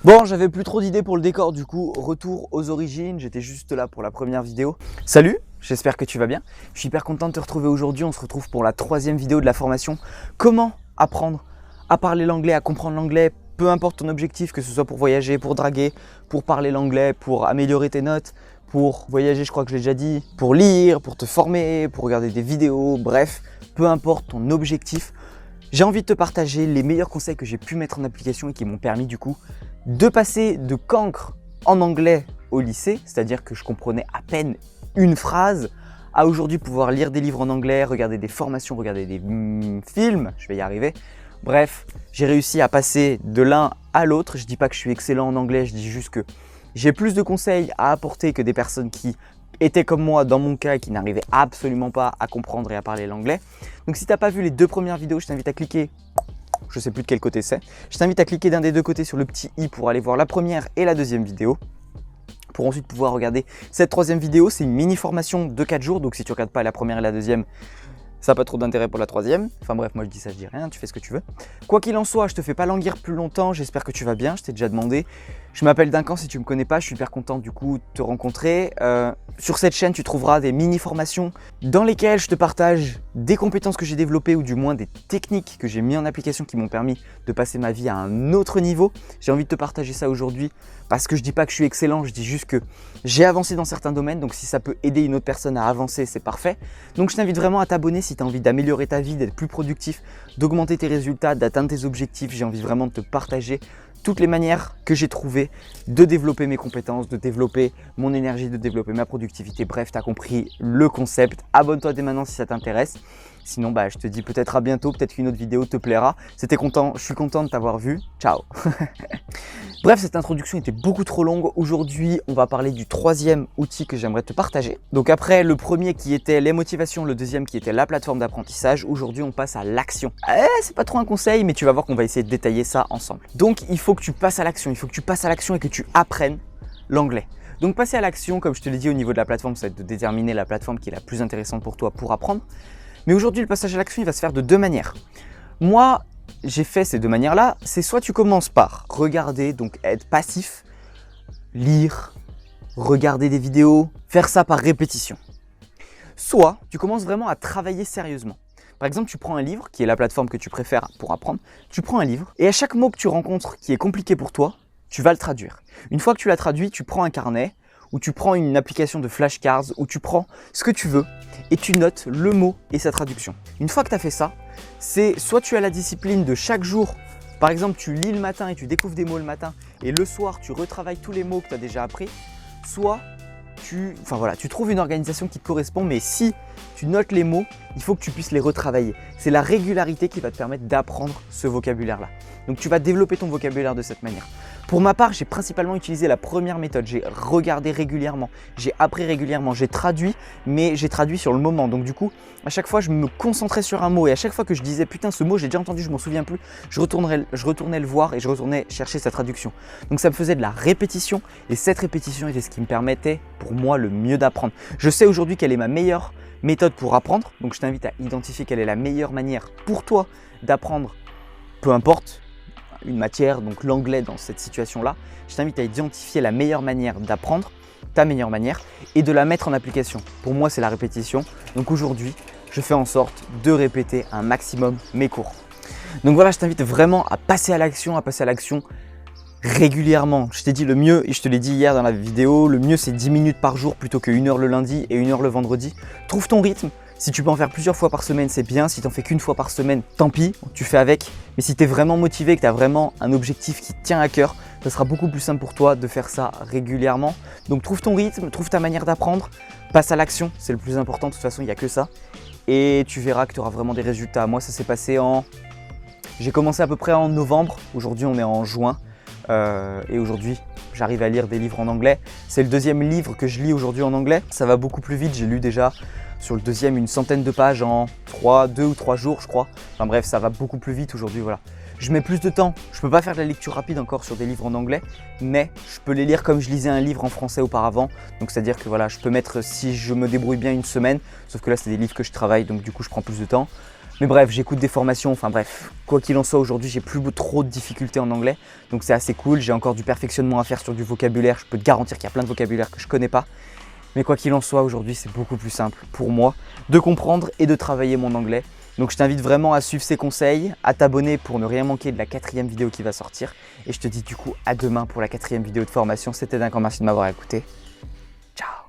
Bon, j'avais plus trop d'idées pour le décor, du coup, retour aux origines, j'étais juste là pour la première vidéo. Salut, j'espère que tu vas bien. Je suis hyper content de te retrouver aujourd'hui, on se retrouve pour la troisième vidéo de la formation. Comment apprendre à parler l'anglais, à comprendre l'anglais, peu importe ton objectif, que ce soit pour voyager, pour draguer, pour parler l'anglais, pour améliorer tes notes, pour voyager, je crois que je l'ai déjà dit, pour lire, pour te former, pour regarder des vidéos, bref, peu importe ton objectif. J'ai envie de te partager les meilleurs conseils que j'ai pu mettre en application et qui m'ont permis du coup de passer de cancre en anglais au lycée, c'est-à-dire que je comprenais à peine une phrase, à aujourd'hui pouvoir lire des livres en anglais, regarder des formations, regarder des films, je vais y arriver. Bref, j'ai réussi à passer de l'un à l'autre. Je ne dis pas que je suis excellent en anglais, je dis juste que j'ai plus de conseils à apporter que des personnes qui étaient comme moi dans mon cas et qui n'arrivaient absolument pas à comprendre et à parler l'anglais. Donc si tu n'as pas vu les deux premières vidéos, je t'invite à cliquer, je ne sais plus de quel côté c'est, je t'invite à cliquer d'un des deux côtés sur le petit i pour aller voir la première et la deuxième vidéo. Pour ensuite pouvoir regarder cette troisième vidéo, c'est une mini formation de 4 jours, donc si tu ne regardes pas la première et la deuxième, ça n'a pas trop d'intérêt pour la troisième. Enfin bref, moi je dis ça, je dis rien, tu fais ce que tu veux. Quoi qu'il en soit, je te fais pas languir plus longtemps, j'espère que tu vas bien, je t'ai déjà demandé. Je m'appelle Duncan, si tu me connais pas, je suis hyper content du coup de te rencontrer. Sur cette chaîne, tu trouveras des mini-formations dans lesquelles je te partage des compétences que j'ai développées ou du moins des techniques que j'ai mis en application qui m'ont permis de passer ma vie à un autre niveau. J'ai envie de te partager ça aujourd'hui parce que je dis pas que je suis excellent, je dis juste que j'ai avancé dans certains domaines, donc si ça peut aider une autre personne à avancer, c'est parfait. Donc je t'invite vraiment à t'abonner si tu as envie d'améliorer ta vie, d'être plus productif, d'augmenter tes résultats, d'atteindre tes objectifs. J'ai envie vraiment de te partager toutes les manières que j'ai trouvées de développer mes compétences, de développer mon énergie, de développer ma productivité. Bref, tu as compris le concept. Abonne-toi dès maintenant si ça t'intéresse. Sinon, je te dis peut-être à bientôt, peut-être qu'une autre vidéo te plaira. Je suis content de t'avoir vu. Ciao. Bref, cette introduction était beaucoup trop longue. Aujourd'hui, on va parler du troisième outil que j'aimerais te partager. Donc après le premier qui était les motivations, le deuxième qui était la plateforme d'apprentissage, aujourd'hui on passe à l'action. C'est pas trop un conseil, mais tu vas voir qu'on va essayer de détailler ça ensemble. Donc il faut que tu passes à l'action, il faut que tu passes à l'action et que tu apprennes l'anglais. Donc passer à l'action, comme je te l'ai dit au niveau de la plateforme, ça va être de déterminer la plateforme qui est la plus intéressante pour toi pour apprendre. Mais aujourd'hui, le passage à l'action, il va se faire de deux manières. Moi, j'ai fait ces deux manières-là. C'est soit tu commences par regarder, donc être passif, lire, regarder des vidéos, faire ça par répétition. Soit tu commences vraiment à travailler sérieusement. Par exemple, tu prends un livre, qui est la plateforme que tu préfères pour apprendre. Tu prends un livre et à chaque mot que tu rencontres qui est compliqué pour toi, tu vas le traduire. Une fois que tu l'as traduit, tu prends un carnet ou tu prends une application de flashcards ou tu prends ce que tu veux et tu notes le mot et sa traduction. Une fois que tu as fait ça, c'est soit tu as la discipline de chaque jour. Par exemple, tu lis le matin et tu découvres des mots le matin et le soir, tu retravailles tous les mots que tu as déjà appris. Soit tu trouves une organisation qui te correspond, mais si tu notes les mots, il faut que tu puisses les retravailler. C'est la régularité qui va te permettre d'apprendre ce vocabulaire-là. Donc tu vas développer ton vocabulaire de cette manière. Pour ma part, j'ai principalement utilisé la première méthode. J'ai regardé régulièrement, j'ai appris régulièrement, j'ai traduit, mais j'ai traduit sur le moment. Donc du coup, à chaque fois, je me concentrais sur un mot et à chaque fois que je disais « putain, ce mot, j'ai déjà entendu, je m'en souviens plus », je retournais le voir et je retournais chercher sa traduction. Donc ça me faisait de la répétition et cette répétition était ce qui me permettait pour moi le mieux d'apprendre. Je sais aujourd'hui quelle est ma meilleure méthode pour apprendre. Donc je t'invite à identifier quelle est la meilleure manière pour toi d'apprendre, peu importe une matière, donc l'anglais dans cette situation-là. Je t'invite à identifier la meilleure manière d'apprendre, ta meilleure manière, et de la mettre en application. Pour moi, c'est la répétition. Donc aujourd'hui, je fais en sorte de répéter un maximum mes cours. Donc voilà, je t'invite vraiment à passer à l'action régulièrement. Je t'ai dit le mieux, et je te l'ai dit hier dans la vidéo, le mieux c'est 10 minutes par jour plutôt que 1 heure le lundi et 1 heure le vendredi. Trouve ton rythme. Si tu peux en faire plusieurs fois par semaine, c'est bien. Si tu n'en fais qu'une fois par semaine, tant pis, tu fais avec. Mais si tu es vraiment motivé, que tu as vraiment un objectif qui te tient à cœur, ça sera beaucoup plus simple pour toi de faire ça régulièrement. Donc trouve ton rythme, trouve ta manière d'apprendre, passe à l'action, c'est le plus important. De toute façon, il n'y a que ça. Et tu verras que tu auras vraiment des résultats. Moi, ça s'est passé J'ai commencé à peu près en novembre. Aujourd'hui, on est en juin. Et aujourd'hui, j'arrive à lire des livres en anglais. C'est le deuxième livre que je lis aujourd'hui en anglais. Ça va beaucoup plus vite. J'ai lu déjà sur le deuxième une centaine de pages en 2 ou 3 jours, je crois. Enfin bref, ça va beaucoup plus vite aujourd'hui, voilà. Je mets plus de temps. Je ne peux pas faire de la lecture rapide encore sur des livres en anglais, mais je peux les lire comme je lisais un livre en français auparavant. Donc c'est-à-dire que voilà, je peux mettre, si je me débrouille bien, une semaine. Sauf que là, c'est des livres que je travaille, donc du coup, je prends plus de temps. Mais bref, j'écoute des formations, enfin bref, quoi qu'il en soit, aujourd'hui, j'ai plus trop de difficultés en anglais. Donc c'est assez cool, j'ai encore du perfectionnement à faire sur du vocabulaire. Je peux te garantir qu'il y a plein de vocabulaire que je connais pas. Mais quoi qu'il en soit, aujourd'hui, c'est beaucoup plus simple pour moi de comprendre et de travailler mon anglais. Donc je t'invite vraiment à suivre ces conseils, à t'abonner pour ne rien manquer de la 4e vidéo qui va sortir. Et je te dis du coup à demain pour la 4e vidéo de formation. C'était Duncan, merci de m'avoir écouté. Ciao.